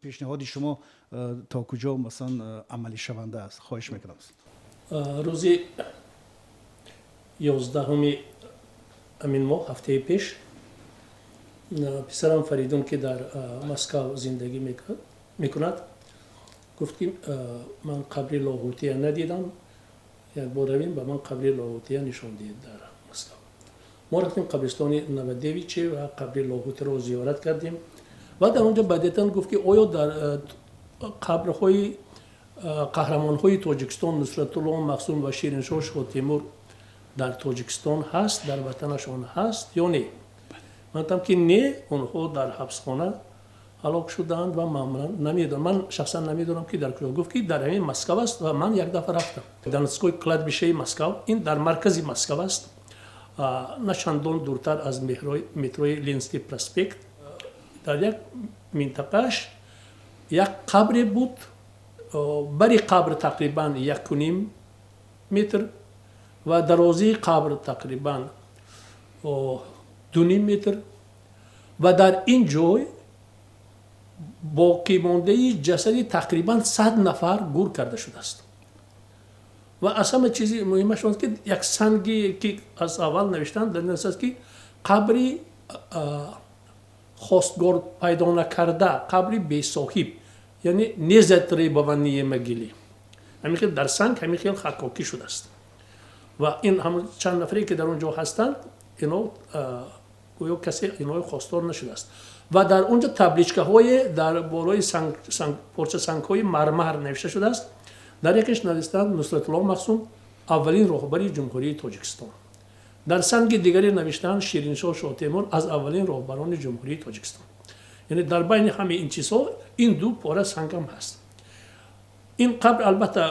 پیشنهاد شما تا کجا مثلا عملی شونده است؟ خواهش میکنم. روزی 11 امین ماه هفته پیش پسرم فریدون که در مسکو زندگی میکند گفت که من قبر لاهوتیه ندیدم، یک بار رویم به من قبر لاهوتیه نشان دید در مسکو. ما رفتیم قبرستان نودویچه و قبر لاهوت رو زیارت کردیم و در اونجا بعدتاً گفت که آیا در قبرهای قهرمانهای تاجیکستان نصرت الله مقسوم و شیرین شاه شاه تیمور در تاجیکستان هست، در وطنشان هست یا نه؟ من گفتم که نه، اونها در حبسخانه هلاک شدند و معمولا نمیدونم، من شخصا نمیدونم که در کجا. گفت که در همین مسکو است و من یک دفعه رفتم دانسکوی کلادبیشه مسکو، این در مرکز مسکو است، نه چندان دورتر از متروی لینسکی پراسپکت. در یک منطقهش یک قبر بود، بری قبر تقریبا 1.5 متر و درازی قبر تقریبا 2.5 متر و در این جای باقی مانده جسدی تقریبا 100 نفر گور کرده شده است. و اصلا چیزی مهمش است که یک سنگی که از اول نوشتن در این است که قبری خواستگار پیدا نکرده، قبری بی صاحب، یعنی نزد ریبوانی مگیلی، همین که در سنگ همین خیلی حکاکی شده است و این هم چند نفری که در اونجا هستند اینا گویا کسی اینا خواستار نشده است و در اونجا تبلیچکه های در بالای پارچه سنگ های مرمر نوشته شده است. در یکیش نوشتند نصرت الله مقسوم اولین رهبر جمهوری تاجیکستان، در سنگ دیگری نوشتند شیرین شاه شاه تیمور از اولین رهبران جمهوری تاجیکستان. یعنی در بین همه این چیزها این دو پاره سنگ هم هست. این قبر البته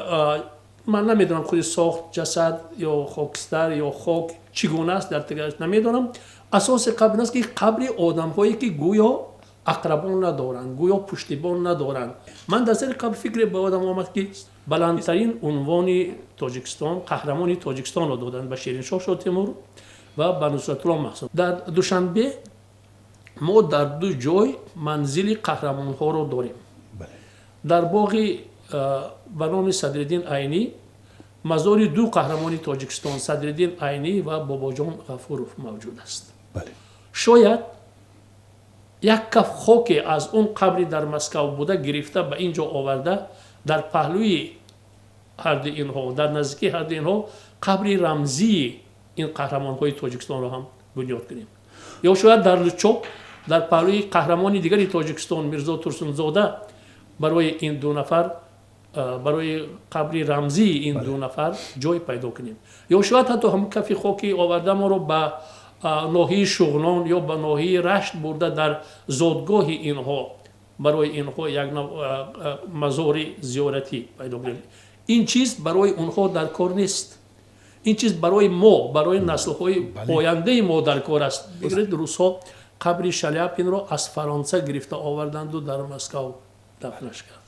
من نمیدونم خود ساخت جسد یا خاکستر یا خاک چگونه است در تگرش نمیدونم. اساس قبر است که قبر آدم هایی که گویا اقربان ندارند، گویا پشتیبان ندارند. من در سر قبر فکر به آدم آمد که بلندترین عنوان تاجیکستان، قهرمان تاجیکستان را دادند به شیرین شاه شاه تیمور و به نصرت الله مقسوم. در دوشنبه ما در دو جای منزل قهرمان ها رو داریم. در باغ به نام صدرالدین عینی مزار دو قهرمان تاجیکستان، صدرالدین عینی و باباجان غفورov موجود است. شاید یک کف خاک از اون قبری در مسکو بوده گرفته به اینجا آورده در پهلوی هر دو اینها، در نزدیکی هر دو اینها قبری رمزی این قهرمان های تاجیکستان رو هم بنیاد کنیم. یا شاید در لچوب در پهلوی قهرمان دیگری تاجیکستان میرزا ترسونزاده برای این دو نفر، برای قبری رمزی این دو نفر جای پیدا کنیم. یا شاید حتی هم کفی خاکی آورده ما رو به ناحیه شغنان یا به ناحیه رشت برده در زادگاه اینها برای اینها یک مزار زیارتی پیدا کنیم. این چیز برای اونها در کار نیست، این چیز برای ما، برای نسل‌های آینده ما در کار است. بگیرید روس‌ها قبر شلیاپین را از فرانسه گرفته آوردند و در مسکو دفنش کردند.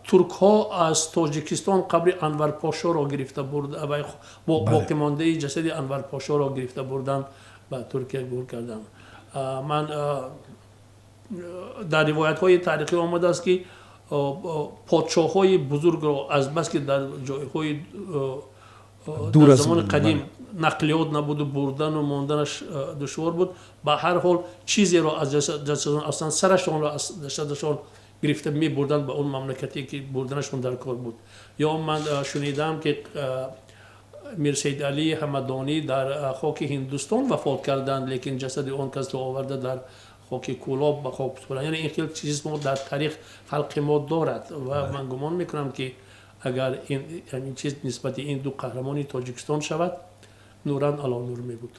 ترک ها از تاجیکستان قبر انور پاشا را گرفته بردند، با باقی مانده جسد انور پاشا را گرفته بردند به ترکیه گور کردند. من در روایت های تاریخی آمده است که پادشاه های بزرگ را از بس که در جایهای در زمان قدیم نقلیات نبود و بردن و ماندنش دشوار بود، به هر حال چیزی را از جسدشان اصلا سرشان را از جسدشان گرفته می بردن به اون مملکتی که بردنشون در کار بود. یا من شنیدم که میر سید علی همدانی در خاک هندوستان وفات کردند، لیکن جسد اون کس رو آورده در خاک کولاب به خاک سپردند. یعنی این خیلی چیز ما در تاریخ خلق ما دارد و من گمان میکنم که اگر این چیز نسبت این دو قهرمانی تاجیکستان شود نوران علی نور می بود.